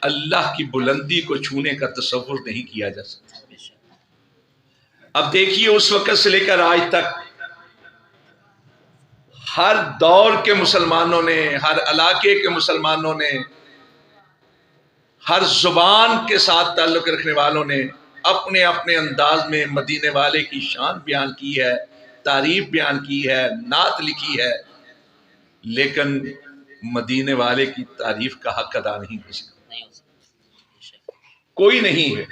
اللہ کی بلندی کو چھونے کا تصور نہیں کیا جا سکتا۔ اب دیکھیے اس وقت سے لے کر آج تک ہر دور کے مسلمانوں نے، ہر علاقے کے مسلمانوں نے، ہر زبان کے ساتھ تعلق رکھنے والوں نے اپنے اپنے انداز میں مدینے والے کی شان بیان کی ہے، تعریف بیان کی ہے، نعت لکھی ہے، لیکن مدینے والے کی تعریف کا حق ادا نہیں ہو سکتا۔ کوئی نہیں ہے۔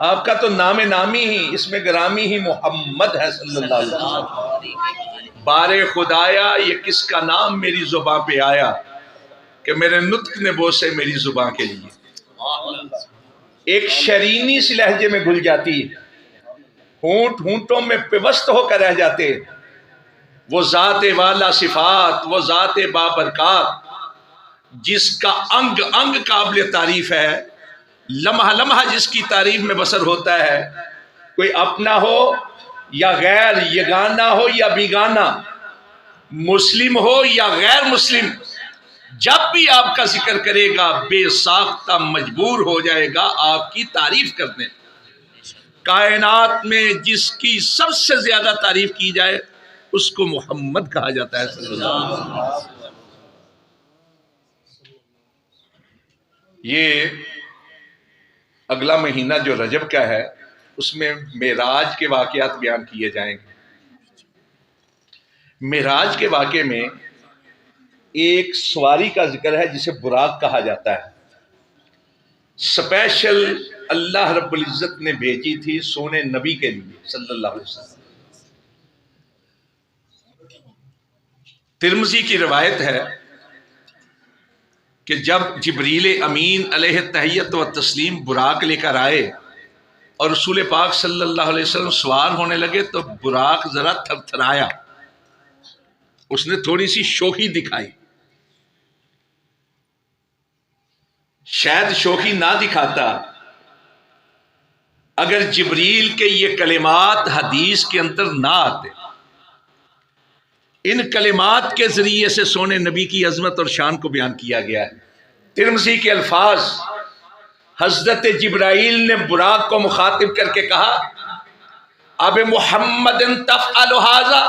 آپ کا تو نام نامی ہی، اس میں گرامی ہی محمد ہے صلی اللہ علیہ وسلم۔ بار خدایا یہ کس کا نام میری زباں پہ آیا کہ میرے نطق نے بوسے میری زباں کے لیے۔ ایک شرینی سی لہجے میں گھل جاتی ہے، ہونٹ ہونٹوں میں پیوست ہو کر رہ جاتے، وہ ذات والا صفات، وہ ذات بابرکات جس کا انگ انگ قابل تعریف ہے، لمحہ لمحہ جس کی تعریف میں بسر ہوتا ہے، کوئی اپنا ہو یا غیر، یگانہ ہو یا بیگانہ، مسلم ہو یا غیر مسلم، جب بھی آپ کا ذکر کرے گا بے ساختہ مجبور ہو جائے گا آپ کی تعریف کرنے۔ کائنات میں جس کی سب سے زیادہ تعریف کی جائے اس کو محمد کہا جاتا ہے صلی اللہ علیہ وسلم۔ یہ اگلا مہینہ جو رجب کا ہے اس میں معراج کے واقعات بیان کیے جائیں گے۔ معراج کے واقعے میں ایک سواری کا ذکر ہے جسے براق کہا جاتا ہے، سپیشل اللہ رب العزت نے بھیجی تھی سونے نبی کے لیے صلی اللہ علیہ وسلم۔ ترمذی کی روایت ہے کہ جب جبریل امین علیہ تحیت و تسلیم براق لے کر آئے اور رسول پاک صلی اللہ علیہ وسلم سوار ہونے لگے تو براق ذرا تھر تھرایا، اس نے تھوڑی سی شوخی دکھائی۔ شاید شوخی نہ دکھاتا اگر جبریل کے یہ کلمات حدیث کے اندر نہ آتے۔ ان کلمات کے ذریعے سے سونے نبی کی عظمت اور شان کو بیان کیا گیا ہے۔ ترمذی کے الفاظ، حضرت جبرائیل نے براق کو مخاطب کر کے کہا، اب محمد تفعل ھذا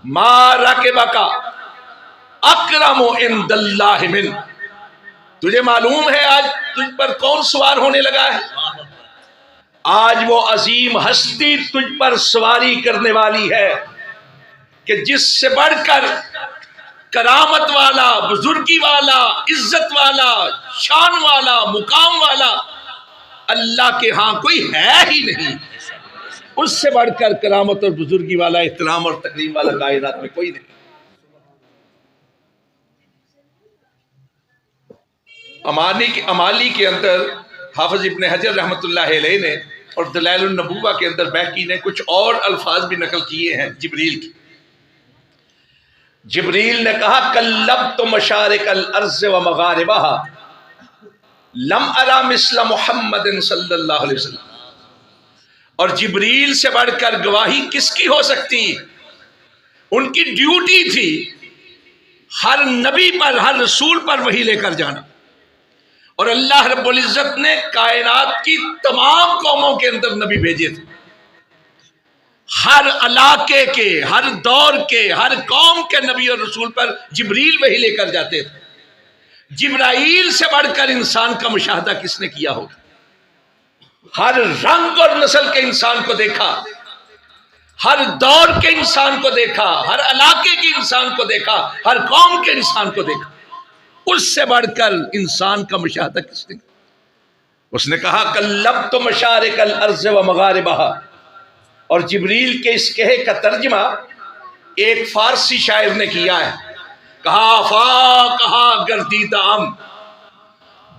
ما رکبک اکرم عند اللہ من، تجھے معلوم ہے آج تجھ پر کون سوار ہونے لگا ہے؟ آج وہ عظیم ہستی تجھ پر سواری کرنے والی ہے کہ جس سے بڑھ کر کرامت والا، بزرگی والا، عزت والا، شان والا، مقام والا اللہ کے ہاں کوئی ہے ہی نہیں۔ اس سے بڑھ کر کرامت اور بزرگی والا، احترام اور تکریم والا کائنات میں کوئی نہیں۔ امالی کے اندر حافظ ابن حجر رحمۃ اللہ علیہ نے اور دلائل النبوہ کے اندر بیہقی نے کچھ اور الفاظ بھی نقل کیے ہیں جبریل کی۔ جبریل نے کہا کلبت مشارق الارض و مغاربها لم ارى مثل محمد صلی اللہ علیہ وسلم۔ اور جبریل سے بڑھ کر گواہی کس کی ہو سکتی؟ ان کی ڈیوٹی تھی ہر نبی پر، ہر رسول پر وحی لے کر جانا، اور اللہ رب العزت نے کائنات کی تمام قوموں کے اندر نبی بھیجے تھے، ہر علاقے کے، ہر دور کے، ہر قوم کے نبی اور رسول پر جبریل وحی لے کر جاتے تھے۔ جبرائیل سے بڑھ کر انسان کا مشاہدہ کس نے کیا ہوگا؟ ہر رنگ اور نسل کے انسان کو دیکھا، ہر دور کے انسان کو دیکھا، ہر علاقے کے انسان کو دیکھا، ہر قوم کے انسان کو دیکھا۔ اس سے بڑھ کر انسان کا مشاہدہ کس نے؟ اس نے کہا کلبت مشارق الارض و مغاربها۔ اور جبریل کے اس کہے کا ترجمہ ایک فارسی شاعر نے کیا ہے، کہا فا کہا گردیدام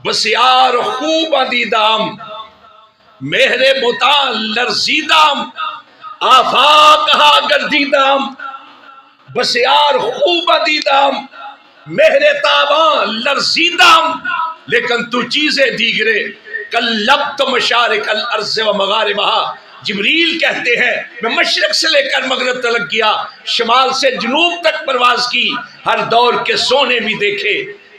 بسیار خوب دیدام مہر بتان لرزیدام، آفا کہا گردیدام بسیار خوب دیدام مہر تابان لرزیدام، لیکن تو چیزیں دیگرے کلبت مشارق الارض و مغاربها۔ جبریل کہتے ہیں میں مشرق سے لے کر مغرب تک گیا، شمال سے جنوب تک پرواز کی، ہر دور کے سونے بھی دیکھے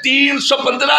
315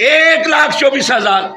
1,24,000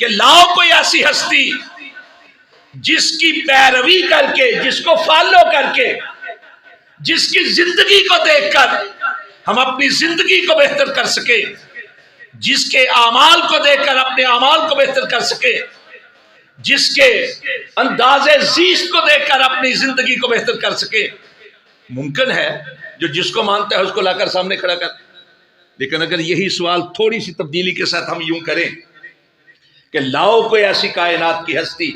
کہ لاؤ کوئی ایسی ہستی جس کی پیروی کر کے، جس کو فالو کر کے، جس کی زندگی کو دیکھ کر ہم اپنی زندگی کو بہتر کر سکے، جس کے اعمال کو دیکھ کر اپنے اعمال کو بہتر کر سکے، جس کے انداز زیست کو دیکھ کر اپنی زندگی کو بہتر کر سکے۔ ممکن ہے جو جس کو مانتا ہے اس کو لا کر سامنے کھڑا کر، لیکن اگر یہی سوال تھوڑی سی تبدیلی کے ساتھ ہم یوں کریں کہ لاؤ کوئی ایسی کائنات کی ہستی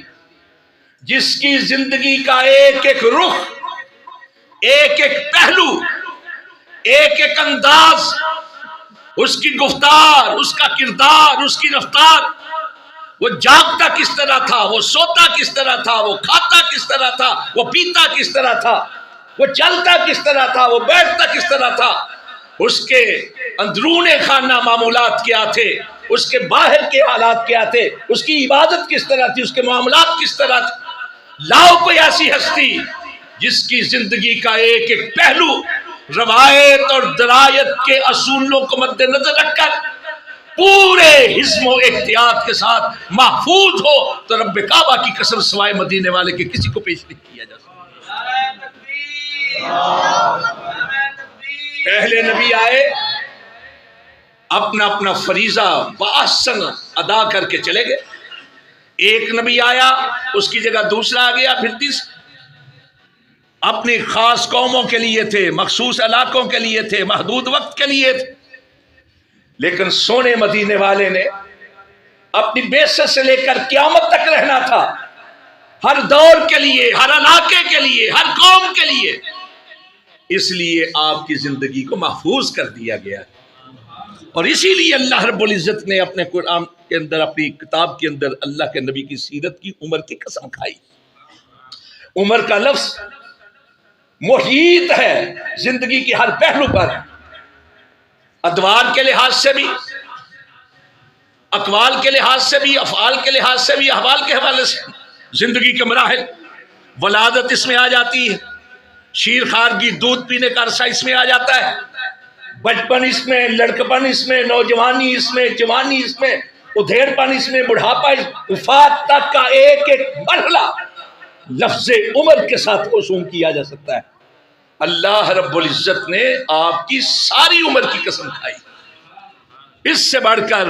جس کی زندگی کا ایک ایک رخ، ایک ایک پہلو، ایک ایک انداز، اس کی گفتار، اس کا کردار، اس کی رفتار، وہ جاگتا کس طرح تھا، وہ سوتا کس طرح تھا، وہ کھاتا کس طرح تھا، وہ پیتا کس طرح تھا، وہ چلتا کس طرح تھا، وہ بیٹھتا کس طرح تھا، اس کے اندرون خانہ معمولات کیا تھے، اس کے باہر کے حالات کیا تھے، اس کی عبادت کس طرح تھی، اس کے معاملات کس طرح تھے۔ لاؤ کوئی ایسی ہستی جس کی زندگی کا ایک ایک پہلو روایت اور درایت کے اصولوں کو مد نظر رکھ کر پورے حزم و احتیاط کے ساتھ محفوظ ہو، تو رب کعبہ کی قسم سوائے مدینے والے کے کسی کو پیش نہیں کیا جا سکتا۔ پہلے نبی آئے، اپنا اپنا فریضہ بآحسن ادا کر کے چلے گئے، ایک نبی آیا، اس کی جگہ دوسرا آ گیا، پھر تیسرا، اپنی خاص قوموں کے لیے تھے، مخصوص علاقوں کے لیے تھے، محدود وقت کے لیے تھے، لیکن سونے مدینے والے نے اپنی بعثت سے لے کر قیامت تک رہنا تھا، ہر دور کے لیے، ہر علاقے کے لیے، ہر قوم کے لیے، اس لیے آپ کی زندگی کو محفوظ کر دیا گیا ہے۔ اور اسی لیے اللہ رب العزت نے اپنے قرآن کے اندر، اپنی کتاب کے اندر اللہ کے نبی کی سیرت کی عمر کی قسم کھائی۔ عمر کا لفظ محیط ہے زندگی کی ہر پہلو پر، ادوار کے لحاظ سے بھی، اقوال کے لحاظ سے بھی، افعال کے لحاظ سے بھی، احوال کے حوالے سے، زندگی کے مراحل، ولادت اس میں آ جاتی ہے، شیر خارگی دودھ پینے کا عرصہ اس میں آ جاتا ہے، بچپن اس میں، لڑکپن اس میں، نوجوانی اس میں، جوانی اس میں، ادھیڑ پن اس میں، بڑھاپا، وفات تک کا ایک ایک مرحلہ لفظ عمر کے ساتھ موسوم کیا جا سکتا ہے۔ اللہ رب العزت نے آپ کی ساری عمر کی قسم کھائی۔ اس سے بڑھ کر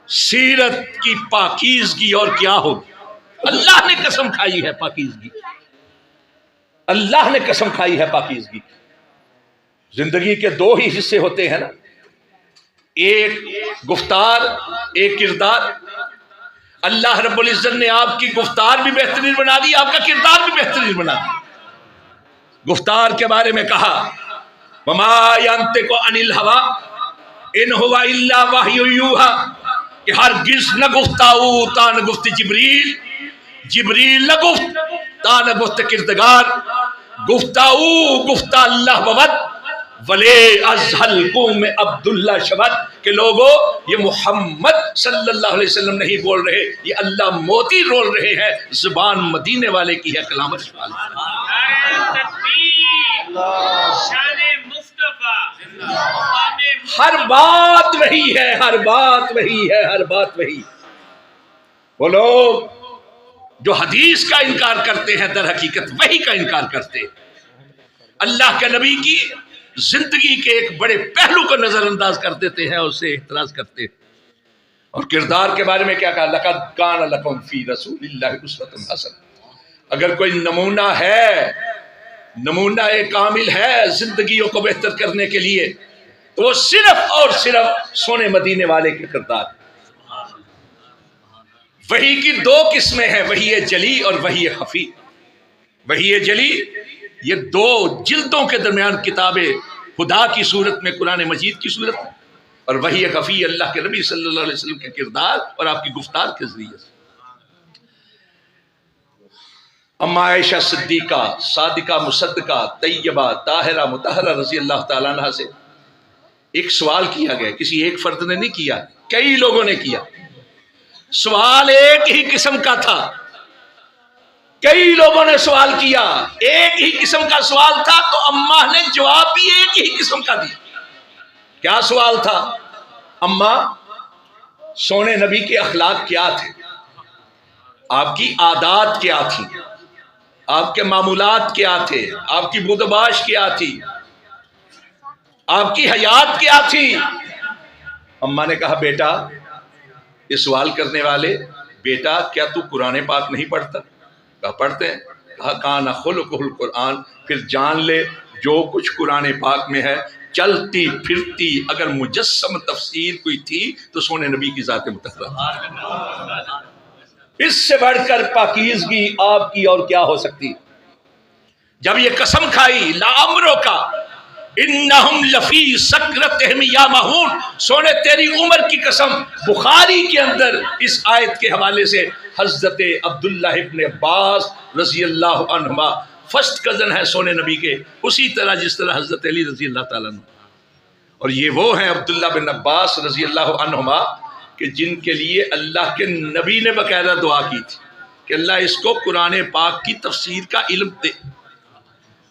سیرت کی پاکیزگی اور کیا ہوگی؟ اللہ نے قسم کھائی ہے پاکیزگی، اللہ نے قسم کھائی ہے پاکیزگی۔ زندگی کے دو ہی حصے ہوتے ہیں نا، ایک گفتار، ایک کردار۔ اللہ رب العزت نے آپ کی گفتار بھی بہترین بنا دی، آپ کا کردار بھی بہترین بنا دی۔ گفتار کے بارے میں کہا وَمَا يَنْطِقُ عَنِ الْهَوَىٰ إِنْ هُوَ إِلَّا وَحْيٌ يُوحَىٰ، کہ ہرگز نہ گفتاؤ تا نہ گفت جبریل، جبریل نہ گفت تا نہ گفت کردگار، گفتاؤ گفتہ اللہ بود ولے ازہل قوم عبداللہ شبد، کہ لوگو یہ محمد صلی اللہ علیہ وسلم نہیں بول رہے، یہ اللہ موتی رول رہے ہیں، زبان مدینے والے کی ہے، کلام اشفال۔ ہر بات وہی ہے، ہر بات وہی ہے، ہر بات وہی۔ وہ لوگ جو حدیث کا انکار کرتے ہیں در حقیقت وہی کا انکار کرتے ہیں، اللہ کے نبی کی زندگی کے ایک بڑے پہلو کو نظر انداز کر دیتے ہیں، اس سے احتراز کرتے ہیں۔ اور کردار کے بارے میں کیا کہا؟ لَقَدْ كَانَ لَكُمْ فِي رَسُولِ اللَّهِ أُسْوَةٌ حَسَنَةٌ۔ اگر کوئی نمونہ ہے، نمونہ کامل ہے زندگیوں کو بہتر کرنے کے لیے، تو وہ صرف اور صرف سونے مدینے والے کے کردار۔ وحی کی دو قسمیں ہیں، وحی جلی اور وحی خفی۔ وحی جلی یہ دو جلدوں کے درمیان کتاب خدا کی صورت میں، قرآن مجید کی صورت میں، اور وحی خفی اللہ کے نبی صلی اللہ علیہ وسلم کے کردار اور آپ کی گفتار کے ذریعے سے۔ اما عائشہ صدیقہ، صادقہ مصدقہ، طیبہ طاہرہ مطہرہ رضی اللہ تعالیٰ عنہ سے ایک سوال کیا گیا، کسی ایک فرد نے نہیں کیا، کئی لوگوں نے کیا۔ سوال ایک ہی قسم کا تھا، کئی لوگوں نے سوال کیا، ایک ہی قسم کا سوال تھا، تو اماں نے جواب بھی ایک ہی قسم کا دیا۔ کیا سوال تھا؟ اماں سونے نبی کے اخلاق کیا تھے، آپ کی عادات کیا تھی، آپ کے معمولات کیا تھے، آپ کی بدباش کیا تھی، آپ کی حیات کیا تھی۔ اماں نے کہا بیٹا، یہ سوال کرنے والے، بیٹا کیا تو قرآن پاک نہیں پڑھتا؟ کہا پڑھتے ہیں۔ کہا کان خلقہ القرآن، پھر جان لے جو کچھ قرآن پاک میں ہے چلتی پھرتی اگر مجسم تفسیر کوئی تھی تو سونے نبی کی ذات مطہرہ۔ اس سے بڑھ کر پاکیزگی آپ کی اور کیا ہو سکتی؟ جب یہ قسم کھائی لعمرو کا انہم لفی سکرتہم یامہون، سونے تیری عمر کی قسم، بخاری کے اندر اس آیت کے حوالے سے حضرت عبداللہ ابن عباس رضی اللہ عنہما فرسٹ کزن ہے سونے نبی کے، اسی طرح جس طرح حضرت علی رضی اللہ تعالیٰ عنہ، اور یہ وہ ہیں عبداللہ بن عباس رضی اللہ عنہما کہ جن کے لیے اللہ کے نبی نے باقاعدہ دعا کی تھی کہ اللہ اس کو قرآن پاک کی تفسیر کا علم دے۔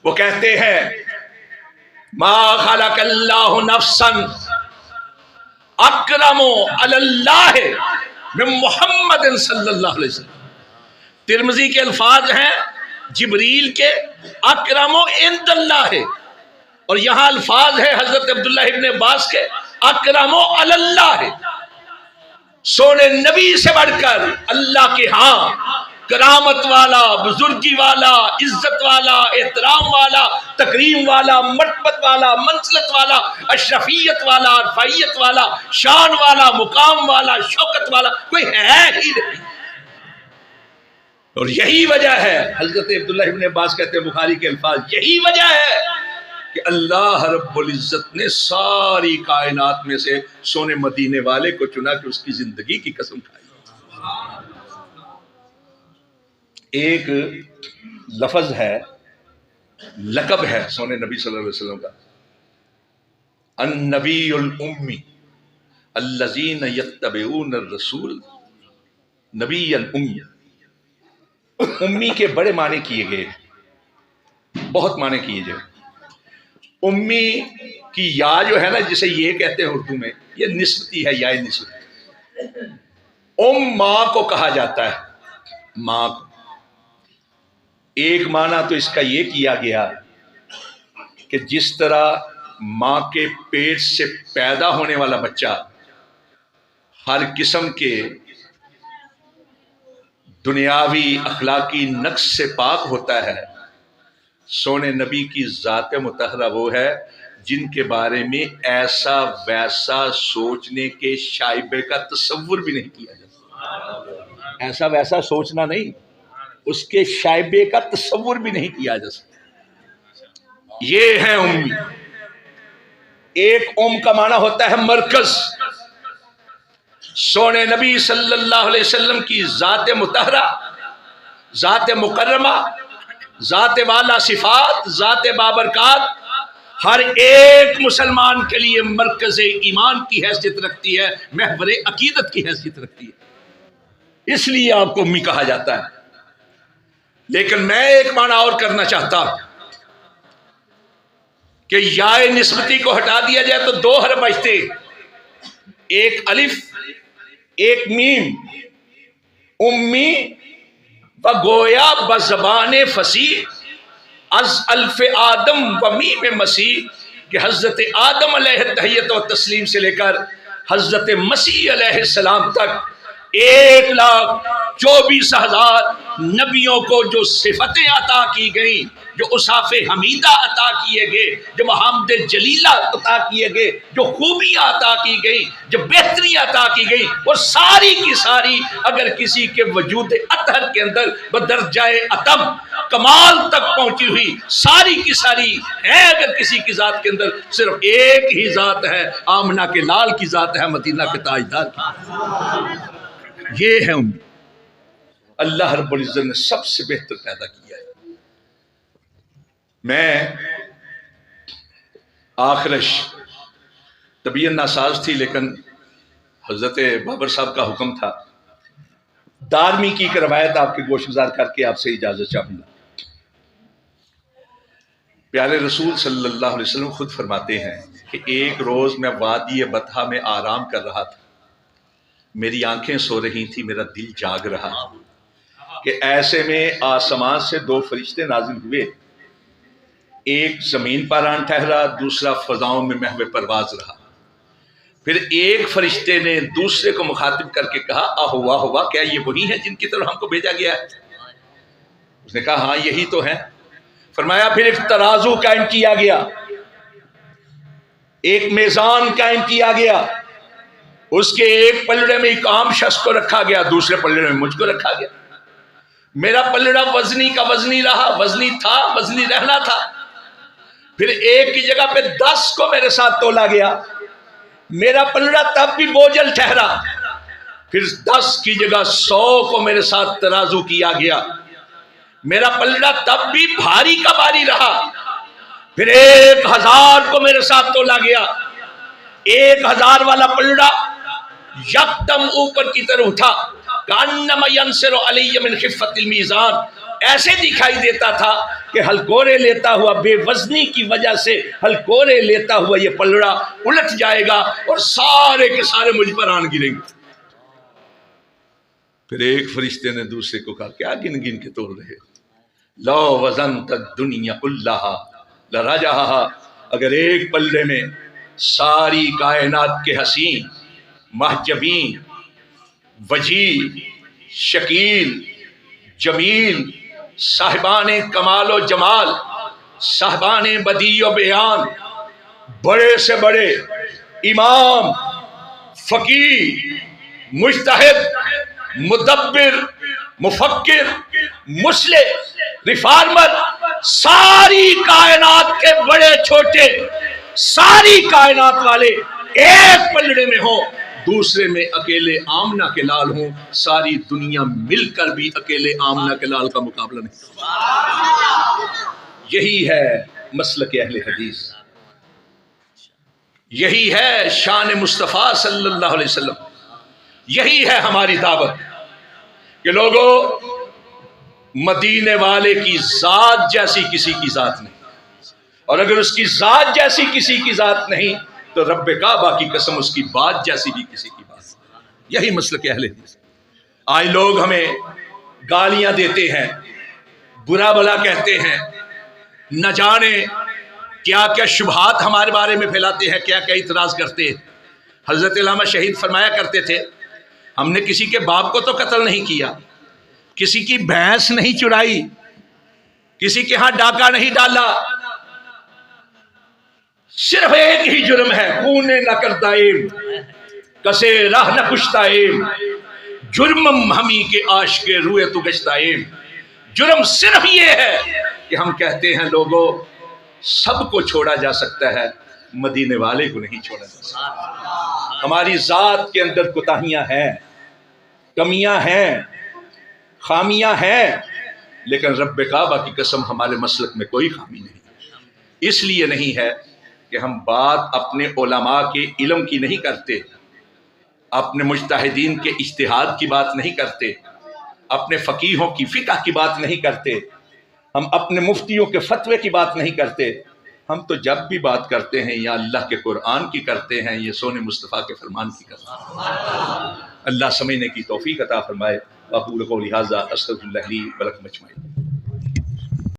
وہ کہتے ہیں ما خلق اللہ نفسا اکرم علی اللہ من محمد صلی اللہ علیہ وسلم۔ ترمذی کے الفاظ ہیں جبریل کے اکرم عند اللہ ہے، اور یہاں الفاظ ہے حضرت عبداللہ ابن عباس کے اکرم علی اللہ ہے۔ سونے نبی سے بڑھ کر اللہ کے ہاں کرامت والا، بزرگی والا، عزت والا، احترام والا، تکریم والا، مرتبت والا، منزلت والا، اشرفیت والا، رفعیت والا، شان والا، مقام والا، شوکت والا کوئی ہے ہی نہیں۔ اور یہی وجہ ہے، حضرت عبداللہ ابن عباس کہتے ہیں بخاری کے الفاظ، یہی وجہ ہے کہ اللہ رب العزت نے ساری کائنات میں سے سونے مدینے والے کو چنا کہ اس کی زندگی کی قسم کھائی۔ ایک لفظ ہے، لقب ہے سونے نبی صلی اللہ علیہ وسلم کا، النبی الامی الذین یتبعون الرسول نبی الامی۔ امی کے بڑے معنی کیے گئے، بہت معنی کیے گئے۔ امی کی یا جو ہے نا، جسے یہ کہتے ہیں اردو میں، یہ نسبتی ہے، یا نسبتی۔ ماں کو کہا جاتا ہے، ماں کو۔ ایک معنی تو اس کا یہ کیا گیا کہ جس طرح ماں کے پیٹ سے پیدا ہونے والا بچہ ہر قسم کے دنیاوی اخلاقی نقص سے پاک ہوتا ہے، سونے نبی کی ذات مطہرہ وہ ہے جن کے بارے میں ایسا ویسا سوچنے کے شائبے کا تصور بھی نہیں کیا جاتا۔ ایسا ویسا سوچنا نہیں، اس کے شائبے کا تصور بھی نہیں کیا جا سکتا۔ یہ ہے امی۔ ایک کا معنی ہوتا ہے مرکز۔ سونے نبی صلی اللہ علیہ وسلم کی ذات مطہرہ، ذات مکرمہ، ذات والا صفات، ذات بابرکات ہر ایک مسلمان کے لیے مرکز ایمان کی حیثیت رکھتی ہے، محور عقیدت کی حیثیت رکھتی ہے، اس لیے آپ کو امی کہا جاتا ہے۔ لیکن میں ایک معنی اور کرنا چاہتا ہوں کہ یا نسبتی کو ہٹا دیا جائے تو دو حرف بچتے، ایک الف ایک میم۔ امی بگویا بزبان فصیح از الف آدم و میم مسیح، کہ حضرت آدم علیہ تحیت و تسلیم سے لے کر حضرت مسیح علیہ السلام تک 1,24,000 نبیوں کو جو صفتیں عطا کی گئیں، جو اصاف حمیدہ عطا کیے گئے، جو محامد جلیلہ عطا کیے گئے، جو خوبیاں عطا کی گئیں، جو بہتریاں عطا کی گئیں، وہ ساری کی ساری اگر کسی کے وجود اطہر کے اندر بدرجہ اتم کمال تک پہنچی ہوئی ساری کی ساری ہے، اگر کسی کی ذات کے اندر صرف ایک ہی ذات ہے، آمنہ کے لال کی ذات ہے، مدینہ کے تاجدار کی۔ یہ ہے امی۔ اللہ رب العزت نے سب سے بہتر پیدا کیا ہے۔ میں آخرش طبیعت ناساز تھی، لیکن حضرت بابر صاحب کا حکم تھا، دارمی کی ایک روایت آپ کی گوش گزار کر کے آپ سے اجازت چاہوں گا۔ پیارے رسول صلی اللہ علیہ وسلم خود فرماتے ہیں کہ ایک روز میں وادی بطحا میں آرام کر رہا تھا، میری آنکھیں سو رہی تھی، میرا دل جاگ رہا کہ ایسے میں آسمان سے دو فرشتے نازل ہوئے، ایک زمین پر آن ٹھہرا، دوسرا فضاؤں میں محو پرواز رہا۔ پھر ایک فرشتے نے دوسرے کو مخاطب کر کے کہا آہوا ہوا، کیا یہ وہی ہیں جن کی طرف ہم کو بھیجا گیا ہے؟ اس نے کہا ہاں یہی تو ہیں۔ فرمایا پھر ایک ترازو قائم کیا گیا، ایک میزان قائم کیا گیا، اس کے ایک پلڑے میں ایک عام شخص کو رکھا گیا، دوسرے پلڑے میں مجھ کو رکھا گیا۔ میرا پلڑا وزنی کا وزنی رہا، وزنی تھا، وزنی رہنا تھا۔ پھر ایک کی جگہ پہ 10 کو میرے ساتھ تولا گیا، میرا پلڑا تب بھی بوجھل ٹھہرا۔ پھر 10 کی جگہ 100 کو میرے ساتھ ترازو کیا گیا، میرا پلڑا تب بھی بھاری کا بھاری رہا۔ پھر 1000 کو میرے ساتھ تولا گیا، 1000 والا پلڑا یکدم اوپر کی طرف اٹھا، کانما ینصر علی من خفت المیزان، ایسے دکھائی دیتا تھا کہ ہلکورے لیتا ہوا، بے وزنی کی وجہ سے ہلکورے لیتا ہوا یہ پلڑا الٹ جائے گا اور سارے کے سارے مجھ پر آن گریں گے۔ پھر ایک فرشتے نے دوسرے کو کہا کیا گن گن کے تول رہے؟ لو وزنت الدنیا کلہا لرجہا، اگر ایک پلڑے میں ساری کائنات کے حسین، محجبین، وجیہ، شکیل، جمیل، صاحبان کمال و جمال، صاحبان بدیع و بیان، بڑے سے بڑے امام، فقیہ، مجتہد، مدبر، مفکر، مصلح، ریفارمر، ساری کائنات کے بڑے چھوٹے، ساری کائنات والے ایک پلڑے میں ہوں، دوسرے میں اکیلے آمنہ کے لال ہوں، ساری دنیا مل کر بھی اکیلے آمنہ کے لال کا مقابلہ نہیں۔ یہی ہے مسلک اہل حدیث، یہی ہے شان مصطفیٰ صلی اللہ علیہ وسلم، یہی ہے ہماری دعوت کہ لوگوں مدینے والے کی ذات جیسی کسی کی ذات نہیں، اور اگر اس کی ذات جیسی کسی کی ذات نہیں تو رب کعبہ کی قسم اس کی بات جیسی بھی کسی کی بات۔ یہی مسلک اہل حدیث۔ آج لوگ ہمیں گالیاں دیتے ہیں، برا بھلا کہتے ہیں، نہ جانے کیا کیا شبہات ہمارے بارے میں پھیلاتے ہیں، کیا کیا اعتراض کرتے ہیں۔ حضرت علامہ شہید فرمایا کرتے تھے ہم نے کسی کے باپ کو تو قتل نہیں کیا، کسی کی بھینس نہیں چرائی، کسی کے ہاں ڈاکہ نہیں ڈالا، صرف ایک ہی جرم ہے، خون نہ کردائیم کسے راہ نہ کشتائیم، جرمم ہمی کے عاشق روئے تو گشتائیم۔ جرم صرف یہ ہے کہ ہم کہتے ہیں لوگوں سب کو چھوڑا جا سکتا ہے، مدینے والے کو نہیں چھوڑا جا سکتا۔ ہماری ذات کے اندر کوتاہیاں ہیں، کمیاں ہیں، خامیاں ہیں، لیکن رب کعبہ کی قسم ہمارے مسلک میں کوئی خامی نہیں۔ اس لیے نہیں ہے کہ ہم بات اپنے علماء کے علم کی نہیں کرتے، اپنے مجتہدین کے اجتہاد کی بات نہیں کرتے، اپنے فقیہوں کی فقہ کی بات نہیں کرتے، ہم اپنے مفتیوں کے فتوے کی بات نہیں کرتے۔ ہم تو جب بھی بات کرتے ہیں یا اللہ کے قرآن کی کرتے ہیں، یہ سونے مصطفیٰ کے فرمان کی کرتے ہیں۔ اللہ سمجھنے کی توفیق عطا فرمائے۔ اقول قولی ھذا استغفر اللہ لی ولکم اجمعین۔